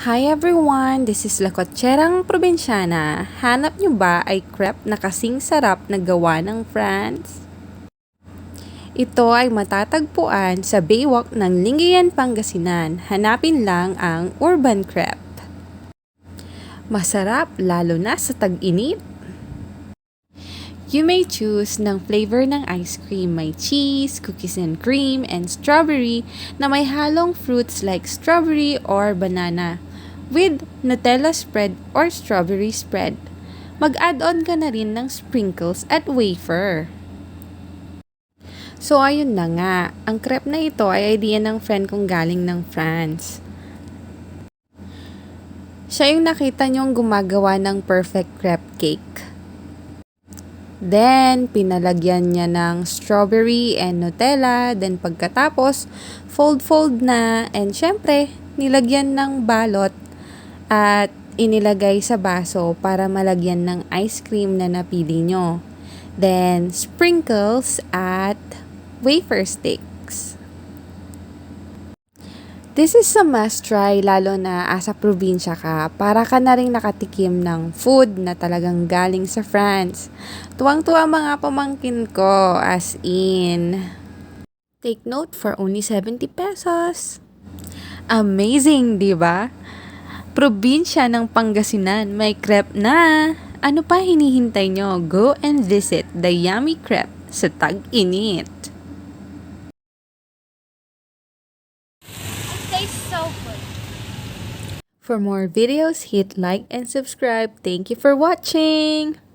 Hi everyone! This is Lakotserang Probinsyana. Hanap nyo ba ay crepe na kasing sarap na gawa ng France? Ito ay matatagpuan sa Baywalk ng Lingayen, Pangasinan. Hanapin lang ang Urban Crepe. Masarap lalo na sa tag-init. You may choose ng flavor ng ice cream. May cheese, cookies and cream, and strawberry na may halong fruits like strawberry or banana with Nutella spread or strawberry spread. Mag-add-on ka na rin ng sprinkles at wafer. So ayun na nga, ang crepe na ito ay idea ng friend kong galing ng France. Siya yung nakita niyong gumagawa ng perfect crepe cake. Then, pinalagyan niya ng strawberry and Nutella. Then, pagkatapos, fold-fold na. And, syempre, nilagyan ng balot at inilagay sa baso para malagyan ng ice cream na napili nyo. Then, sprinkles at wafer sticks. This is a must try lalo na asa probinsya ka para ka na rin nakatikim ng food na talagang galing sa France. Tuwang-tuwa mga pamangkin ko as in. Take note for only 70 pesos. Amazing, di ba? Probinsya ng Pangasinan, may crepe na. Ano pa hinihintay nyo? Go and visit the yummy crepe sa tag-init. Tastes so good. For more videos, hit like and subscribe. Thank you for watching!